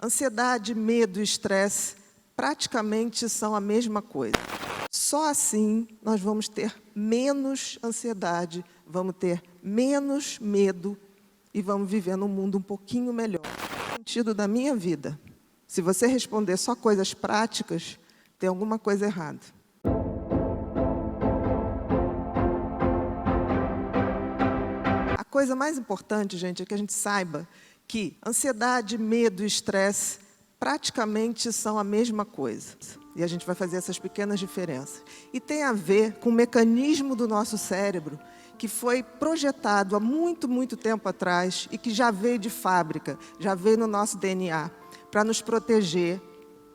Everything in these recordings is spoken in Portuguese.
Ansiedade, medo e estresse praticamente são a mesma coisa. Só assim nós vamos ter menos ansiedade, vamos ter menos medo e vamos viver num mundo um pouquinho melhor. No sentido da minha vida, se você responder só coisas práticas, tem alguma coisa errada. A coisa mais importante, gente, é que a gente saiba que ansiedade, medo e estresse praticamente são a mesma coisa. E a gente vai fazer essas pequenas diferenças. E tem a ver com o mecanismo do nosso cérebro que foi projetado há muito, muito tempo atrás e que já veio de fábrica, já veio no nosso DNA, para nos proteger,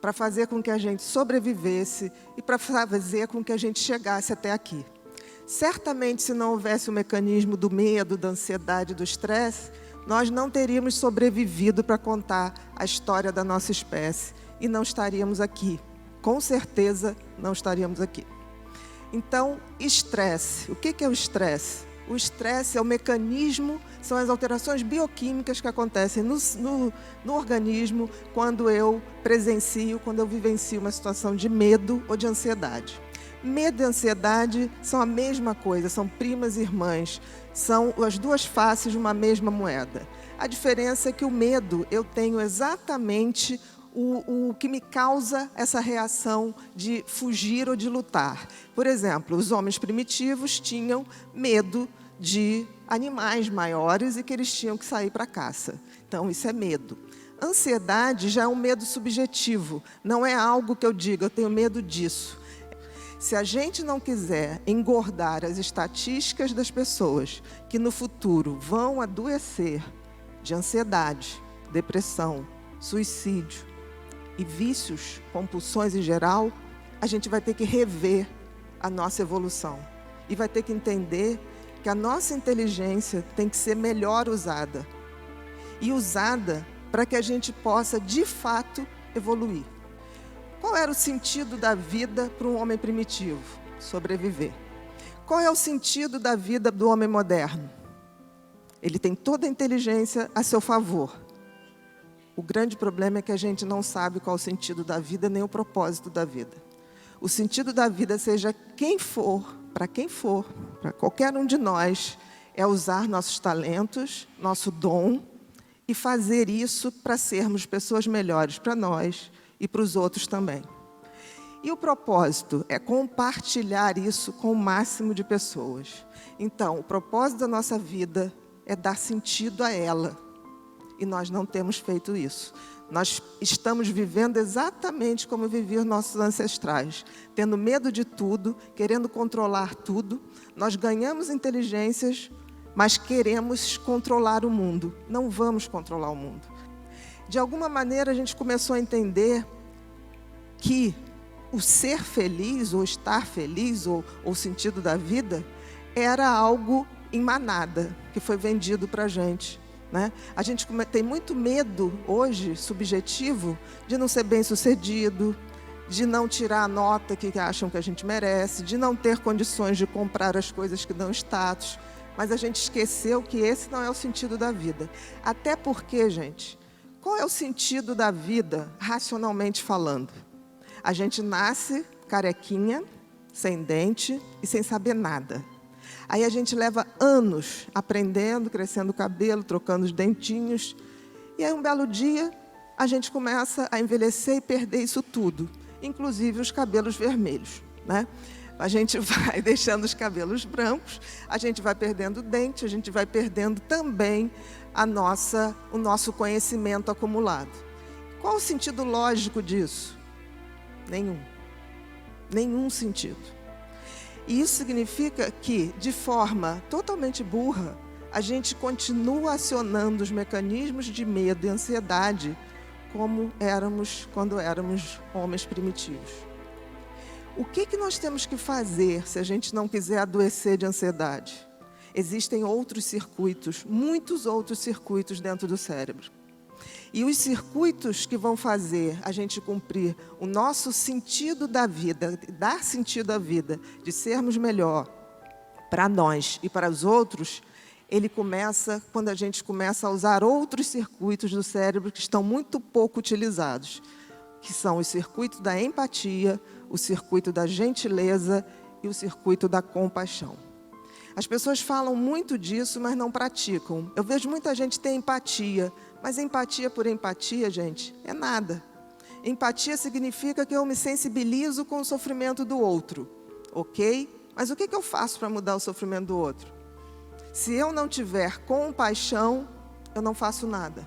para fazer com que a gente sobrevivesse e para fazer com que a gente chegasse até aqui. Certamente, se não houvesse o mecanismo do medo, da ansiedade, do estresse, nós não teríamos sobrevivido para contar a história da nossa espécie e não estaríamos aqui. Com certeza, não estaríamos aqui. Então, estresse. O que é o estresse? O estresse é o mecanismo, são as alterações bioquímicas que acontecem no organismo quando eu presencio, quando eu vivencio uma situação de medo ou de ansiedade. Medo e ansiedade são a mesma coisa, são primas irmãs, são as duas faces de uma mesma moeda. A diferença é que o medo, eu tenho exatamente o que me causa essa reação de fugir ou de lutar. Por exemplo, os homens primitivos tinham medo de animais maiores e que eles tinham que sair para a caça. Então, isso é medo. Ansiedade já é um medo subjetivo, não é algo que eu diga, eu tenho medo disso. Se a gente não quiser engordar as estatísticas das pessoas que no futuro vão adoecer de ansiedade, depressão, suicídio e vícios, compulsões em geral, a gente vai ter que rever a nossa evolução. E vai ter que entender que a nossa inteligência tem que ser melhor usada. E usada para que a gente possa, de fato, evoluir. Qual era o sentido da vida para um homem primitivo? Sobreviver. Qual é o sentido da vida do homem moderno? Ele tem toda a inteligência a seu favor. O grande problema é que a gente não sabe qual é o sentido da vida, nem o propósito da vida. O sentido da vida, seja quem for, para qualquer um de nós, é usar nossos talentos, nosso dom, e fazer isso para sermos pessoas melhores para nós, e para os outros também. E o propósito é compartilhar isso com o máximo de pessoas. Então, o propósito da nossa vida é dar sentido a ela. E nós não temos feito isso. Nós estamos vivendo exatamente como viviam nossos ancestrais. Tendo medo de tudo, querendo controlar tudo. Nós ganhamos inteligências, mas queremos controlar o mundo. Não vamos controlar o mundo. De alguma maneira, a gente começou a entender que o ser feliz, ou estar feliz, ou o sentido da vida, era algo em manada, que foi vendido para a gente. Né? A gente tem muito medo, hoje, subjetivo, de não ser bem-sucedido, de não tirar a nota que acham que a gente merece, de não ter condições de comprar as coisas que dão status. Mas a gente esqueceu que esse não é o sentido da vida. Até porque, gente, qual é o sentido da vida, racionalmente falando? A gente nasce carequinha, sem dente e sem saber nada. Aí a gente leva anos aprendendo, crescendo o cabelo, trocando os dentinhos. E aí um belo dia, a gente começa a envelhecer e perder isso tudo, inclusive os cabelos vermelhos, né? A gente vai deixando os cabelos brancos, a gente vai perdendo dente, a gente vai perdendo também o nosso conhecimento acumulado. Qual o sentido lógico disso? Nenhum. Nenhum sentido. E isso significa que, de forma totalmente burra, a gente continua acionando os mecanismos de medo e ansiedade como éramos quando éramos homens primitivos. O que nós temos que fazer se a gente não quiser adoecer de ansiedade? Existem outros circuitos, muitos outros circuitos dentro do cérebro. E os circuitos que vão fazer a gente cumprir o nosso sentido da vida, dar sentido à vida, de sermos melhor para nós e para os outros, ele começa quando a gente começa a usar outros circuitos do cérebro que estão muito pouco utilizados, que são os circuitos da empatia, o circuito da gentileza e o circuito da compaixão. As pessoas falam muito disso, mas não praticam. Eu vejo muita gente ter empatia, mas empatia por empatia, gente, é nada. Empatia significa que eu me sensibilizo com o sofrimento do outro, ok? Mas o que eu faço para mudar o sofrimento do outro? Se eu não tiver compaixão, eu não faço nada.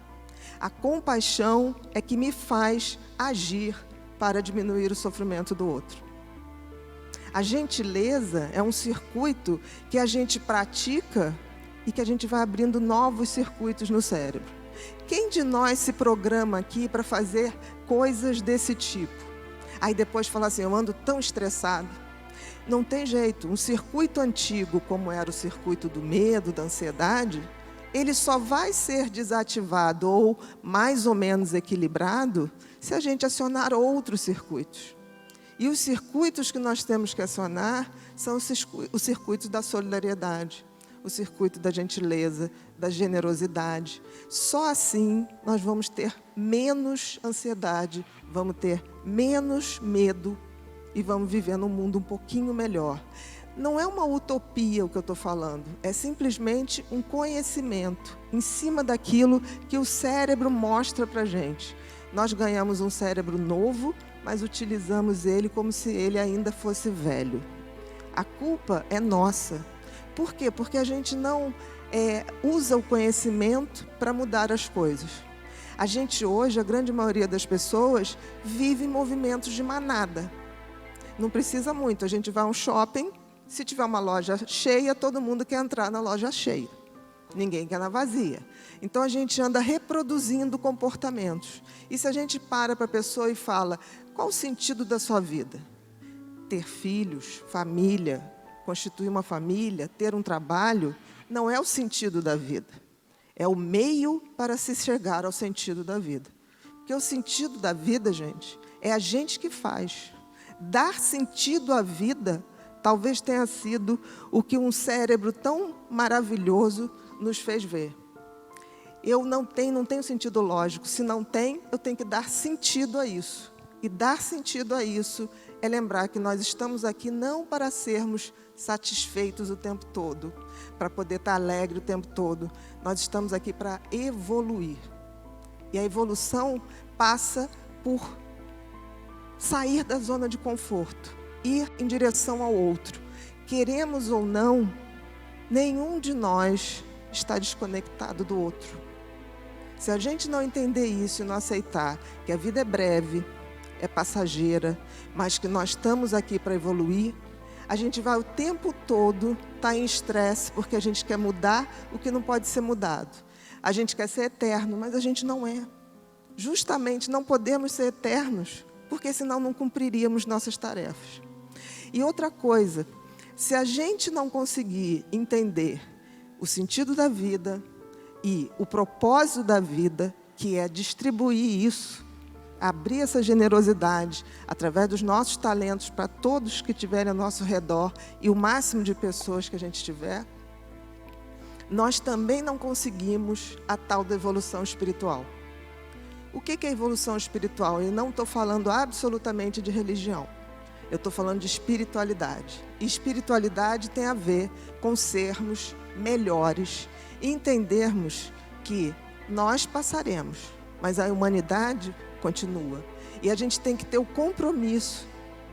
A compaixão é que me faz agir para diminuir o sofrimento do outro. A gentileza é um circuito que a gente pratica e que a gente vai abrindo novos circuitos no cérebro. Quem de nós se programa aqui para fazer coisas desse tipo? Aí depois fala assim, eu ando tão estressado. Não tem jeito, um circuito antigo, como era o circuito do medo, da ansiedade, ele só vai ser desativado ou mais ou menos equilibrado se a gente acionar outros circuitos. E os circuitos que nós temos que acionar são os circuitos da solidariedade, o circuito da gentileza, da generosidade. Só assim nós vamos ter menos ansiedade, vamos ter menos medo e vamos viver num mundo um pouquinho melhor. Não é uma utopia o que eu estou falando, é simplesmente um conhecimento em cima daquilo que o cérebro mostra para a gente. Nós ganhamos um cérebro novo, mas utilizamos ele como se ele ainda fosse velho. A culpa é nossa. Por quê? Porque a gente não usa o conhecimento para mudar as coisas. A gente hoje, a grande maioria das pessoas, vive em movimentos de manada. Não precisa muito, a gente vai a um shopping, se tiver uma loja cheia, todo mundo quer entrar na loja cheia. Ninguém quer na vazia. Então a gente anda reproduzindo comportamentos. E se a gente para a pessoa e fala, qual o sentido da sua vida? Ter filhos, família, constituir uma família, ter um trabalho, não é o sentido da vida. É o meio para se chegar ao sentido da vida. Porque o sentido da vida, gente, é a gente que faz. Dar sentido à vida talvez tenha sido o que um cérebro tão maravilhoso nos fez ver. Não tenho sentido lógico. Se não tem, eu tenho que dar sentido a isso. E dar sentido a isso é lembrar que nós estamos aqui não para sermos satisfeitos o tempo todo, para poder estar alegre o tempo todo. Nós estamos aqui para evoluir. E a evolução passa por sair da zona de conforto, ir em direção ao outro. Queremos ou não, nenhum de nós está desconectado do outro. Se a gente não entender isso e não aceitar que a vida é breve, é passageira, mas que nós estamos aqui para evoluir, a gente vai o tempo todo estar em estresse, porque a gente quer mudar o que não pode ser mudado. A gente quer ser eterno, mas a gente não é. Justamente não podemos ser eternos, porque senão não cumpriríamos nossas tarefas. E outra coisa, se a gente não conseguir entender o sentido da vida e o propósito da vida, que é distribuir isso, abrir essa generosidade através dos nossos talentos para todos que estiverem ao nosso redor e o máximo de pessoas que a gente tiver, nós também não conseguimos a tal da evolução espiritual. O que é evolução espiritual? Eu não estou falando absolutamente de religião. Eu estou falando de espiritualidade. E espiritualidade tem a ver com sermos melhores e entendermos que nós passaremos, mas a humanidade continua. E a gente tem que ter o compromisso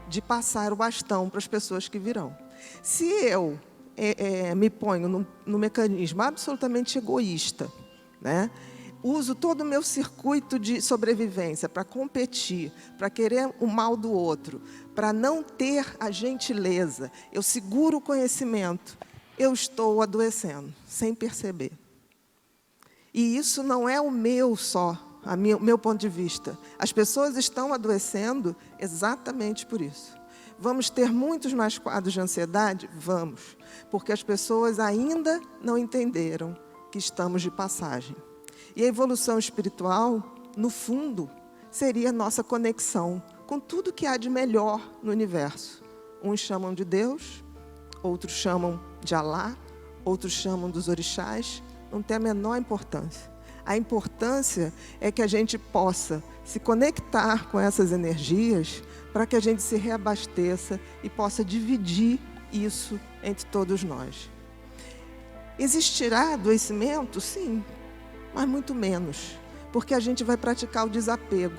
de passar o bastão para as pessoas que virão. Se eu me ponho no mecanismo absolutamente egoísta, né? Uso todo o meu circuito de sobrevivência para competir, para querer o mal do outro, para não ter a gentileza, eu seguro o conhecimento, eu estou adoecendo, sem perceber. E isso não é o meu só, o meu ponto de vista. As pessoas estão adoecendo exatamente por isso. Vamos ter muitos mais quadros de ansiedade? Vamos, porque as pessoas ainda não entenderam que estamos de passagem. E a evolução espiritual, no fundo, seria a nossa conexão com tudo que há de melhor no universo. Uns chamam de Deus, outros chamam de Alá, outros chamam dos orixás, não tem a menor importância. A importância é que a gente possa se conectar com essas energias para que a gente se reabasteça e possa dividir isso entre todos nós. Existirá adoecimento? Sim, mas muito menos, porque a gente vai praticar o desapego.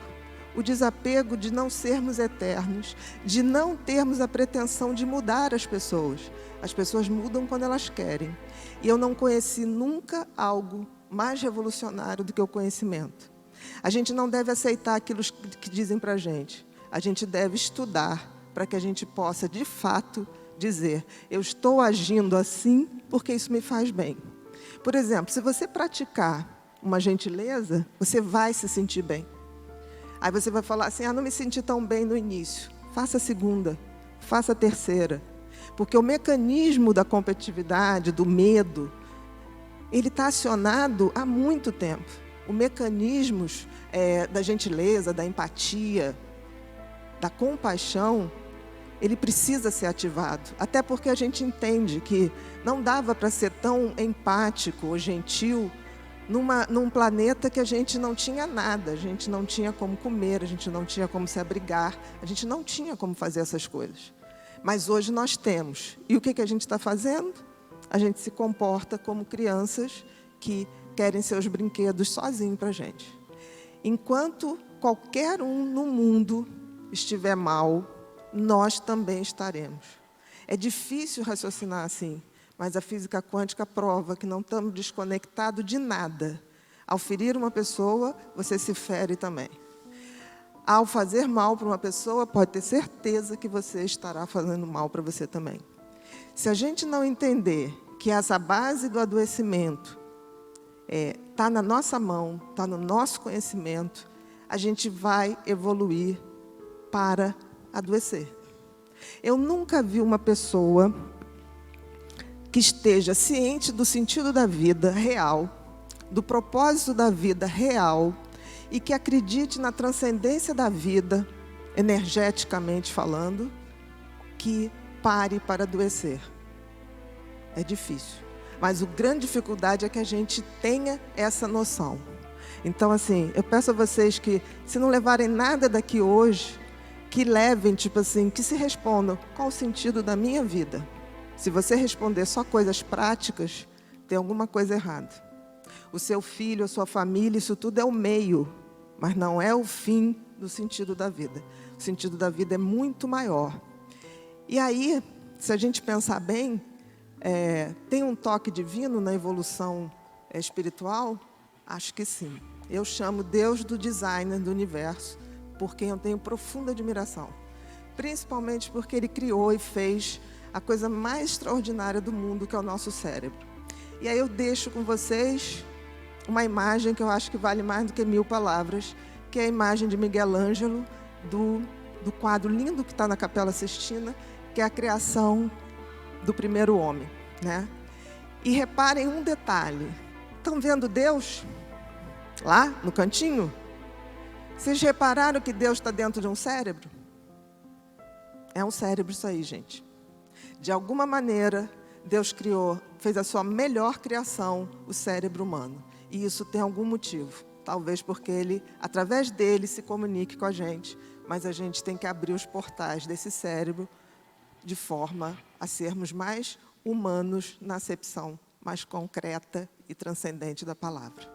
O desapego de não sermos eternos, de não termos a pretensão de mudar as pessoas. As pessoas mudam quando elas querem. E eu não conheci nunca algo mais revolucionário do que o conhecimento. A gente não deve aceitar aquilo que dizem para a gente. A gente deve estudar para que a gente possa, de fato, dizer: eu estou agindo assim porque isso me faz bem. Por exemplo, se você praticar uma gentileza, você vai se sentir bem. Aí você vai falar assim: não me senti tão bem no início. Faça a segunda, faça a terceira. Porque o mecanismo da competitividade, do medo, ele está acionado há muito tempo. Os mecanismos da gentileza, da empatia, da compaixão, ele precisa ser ativado. Até porque a gente entende que não dava para ser tão empático ou gentil num planeta que a gente não tinha nada. A gente não tinha como comer, a gente não tinha como se abrigar, a gente não tinha como fazer essas coisas. Mas hoje nós temos. E o que a gente está fazendo? A gente se comporta como crianças que querem seus brinquedos sozinhos para a gente. Enquanto qualquer um no mundo estiver mal, nós também estaremos. É difícil raciocinar assim, mas a física quântica prova que não estamos desconectados de nada. Ao ferir uma pessoa, você se fere também. Ao fazer mal para uma pessoa, pode ter certeza que você estará fazendo mal para você também. Se a gente não entender que essa base do adoecimento está na nossa mão, está no nosso conhecimento, a gente vai evoluir para adoecer. Eu nunca vi uma pessoa que esteja ciente do sentido da vida real, do propósito da vida real, e que acredite na transcendência da vida, energeticamente falando, que pare para adoecer. É difícil. Mas a grande dificuldade é que a gente tenha essa noção. Então, assim, eu peço a vocês que, se não levarem nada daqui hoje, que levem, tipo assim, que se respondam: qual o sentido da minha vida? Se você responder só coisas práticas, tem alguma coisa errada. O seu filho, a sua família, isso tudo é o meio, mas não é o fim do sentido da vida. O sentido da vida é muito maior. E aí, se a gente pensar bem, tem um toque divino na evolução espiritual? Acho que sim. Eu chamo Deus do designer do universo, por quem eu tenho profunda admiração. Principalmente porque Ele criou e fez a coisa mais extraordinária do mundo, que é o nosso cérebro. E aí eu deixo com vocês uma imagem que eu acho que vale mais do que 1000 palavras, que é a imagem de Miguel Ângelo, do quadro lindo que está na Capela Sistina, que é a criação do primeiro homem, né? E reparem um detalhe. Estão vendo Deus lá no cantinho? Vocês repararam que Deus está dentro de um cérebro? É um cérebro isso aí, gente. De alguma maneira, Deus criou, fez a sua melhor criação, o cérebro humano. E isso tem algum motivo. Talvez porque Ele, através dele, se comunique com a gente. Mas a gente tem que abrir os portais desse cérebro de forma a sermos mais humanos na acepção mais concreta e transcendente da palavra.